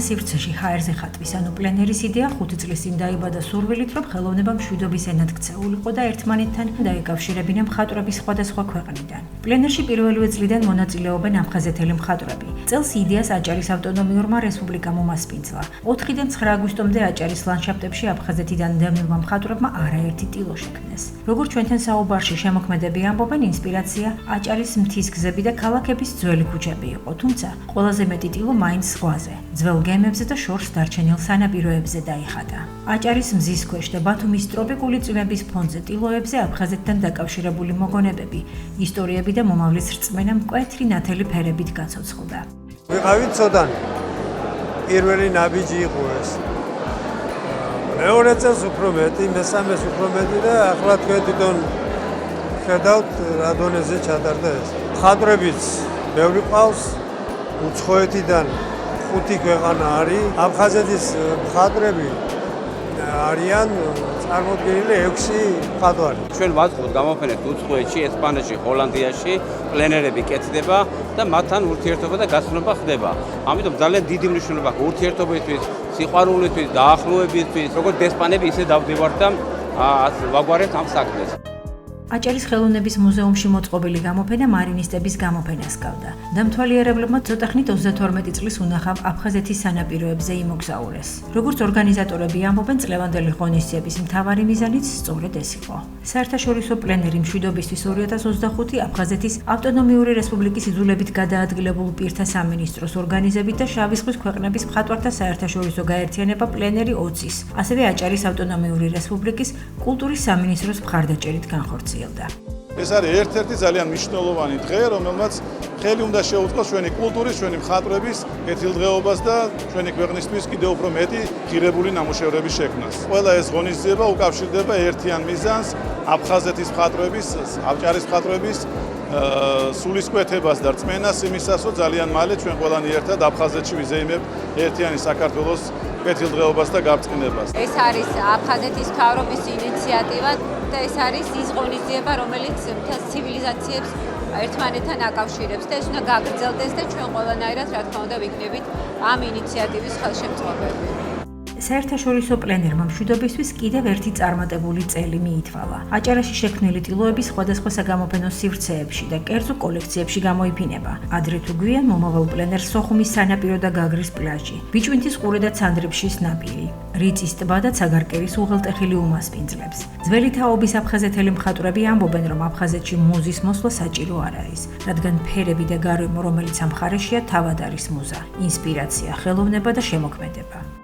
სივრცეში ჰაერზე ხატვის ანუ პლენერის იდეა 5 წლის წინ დაიბადა სურვილით, რომ ხელოვნება მშვიდობის ენად ქცეულიყო და ერთმანეთთან დაეკავშირებინა მხატვრები სხვადასხვა ქვეყნიდან. პლენერში პირველივე წლიდან მონაწილეობენ აფხაზეთელი მხატვრები. წელს იდეას აჭარის ავტონომიურმა რესპუბლიკამ უმასპინძლა. 4-დან 9 აგვისტომდე აჭარის ლანდშაფტებში აფხაზეთიდან დევნილმა მხატვრებმა არაერთი ტილო შექმნეს. როგორც ჩვენთან საუბარში შემოქმედები ამბობენ, ინსპირაცია აჭარის მთის გზები და ქალაქების ძველი ქუჩები იყო, თუმცა ყველაზე მეტი ტილო მაინც ზღვაზე, ძველ გემებზე და შორს დარჩენილ სანაპიროებზე დაიხატა. აჭარის მზის ქვეშ და ბათუმის ტროპიკული წვიმების ფონზე ტილოებზე აფხაზეთთან დაკავშირებული მოგონებები, ისტორიები და მომავლის რწმენა მკვეთრი ნათელი ფერებით გაცოცხლდა. ვიყავით ცოდანი. პირველი ნაბიჯი იყო ეს. მეორე წელს უფრო მეტი, მესამეს უფრო მეტი და ახლა თქვენ თვითონ ხედავთ რა დონეზე ჩატარდა ეს. მხატვრებიც ბევრი ყავს, უცხოეთიდან 5 ქვეყანა არის. აფხაზეთის მხატვრები არიან წარმოდგენილი 6 მხატვარი. ჩვენ ვაწყობთ გამოფენებს უცხოეთში, ესპანეთში, ჰოლანდიაში, პლენერები კეთდება და მათთან ურთიერთობა და გაცნობა ხდება. ამიტომ ძალიან დიდი მნიშვნელობა აქვს ურთიერთობისთვის, სიყვარულისთვის, დაახლოებისთვის, როგორც ესპანები ისე დავდივართ და ვაგვარებთ ამ საქმეს. აჭარის ხელოვნების მუზეუმში მოწყობილი გამოფენა მარინისტების გამოფენას ჰგავდა. დამთვალიერებლებმა ცოტა ხნით 32 წლის უნახავ აფხაზეთის სანაპიროებზე იმოგზაურეს. როგორც ორგანიზატორები ამბობენ, წლევანდელი ღონისძიების მთავარი მიზანიც სწორედ ეს იყო. საერთაშორისო პლენერი მშვიდობისთვის 2025 აფხაზეთის ავტონომიური რესპუბლიკის იძულებით გადაადგილებულ პირთა სამინისტროს ორგანიზებით და შავი ზღვის ქვეყნების მხატვართა საერთაშორისო გაერთიანება პლენერი 20-ის, ასევე აჭარის ავტონომიური რესპუბლიკის კულტურის სამინისტროს მხარდაჭერით განხორციელდა. ეს არის ერთ-ერთი ძალიან მნიშვნელოვანი დღე, რომელმაც ხელი უნდა შეუწყოს ჩვენი კულტურის, ჩვენი მხატვრების კეთილდღეობას და ჩვენი ქვეყნისთვის კიდევ უფრო მეტი ღირებული ნამუშევრების შექმნას. ყველა ეს ღონისძიება უკავშირდება ერთიან მიზანს აფხაზეთის მხატვრების, აჭარის მხატვრების სულისკვეთებას და რწმენას იმისას, რომ ძალიან მალე ჩვენ ყველანი ერთად აფხაზეთში ვიზეიმებთ ერთიანი საქართველოს კეთილდღეობას და გარწყნებას. ეს არის აფხაზეთის მთავრობის ინიციატივა და ეს არის ის ღონისძიება, რომელიც მთელ ცივილიზაციებს ერთმანეთთან აკავშირებს და ეს უნდა გაგრძელდეს და ჩვენ ყველანაირად რა თქმა უნდა ვიქნებით ამ ინიციატივის ხელშემწყობები. საერთაშორისო პლენერმა მშვიდობისთვის კიდევ ერთი წარმატებული წელი მიითვალა. აჭარაში შექმნილი ტილოები სხვადასხვა საგამოფენო სივრცეებში და კერძო კოლექციებში გამოიფინება. ადრე თუ გვიან მომავალ პლენერს სოხუმის სანაპირო და გაგრის პლაჟი, ბიჭვინთის ყურე და ცანდრიფშის ნაპირი, რიწის ტბა და ცაგარკერის უღელტეხილი უმასპინძლებს. ძველი თაობის აფხაზეთელი მხატვრები ამბობენ, რომ აფხაზეთში მუზის მოსვლა საჭირო არ არის, რადგან ფერები და გარემო, რომელიც ამ მხარეშია, თავად არის მუზა, ინსპირაცია, ხელოვნება და შემოქმედება.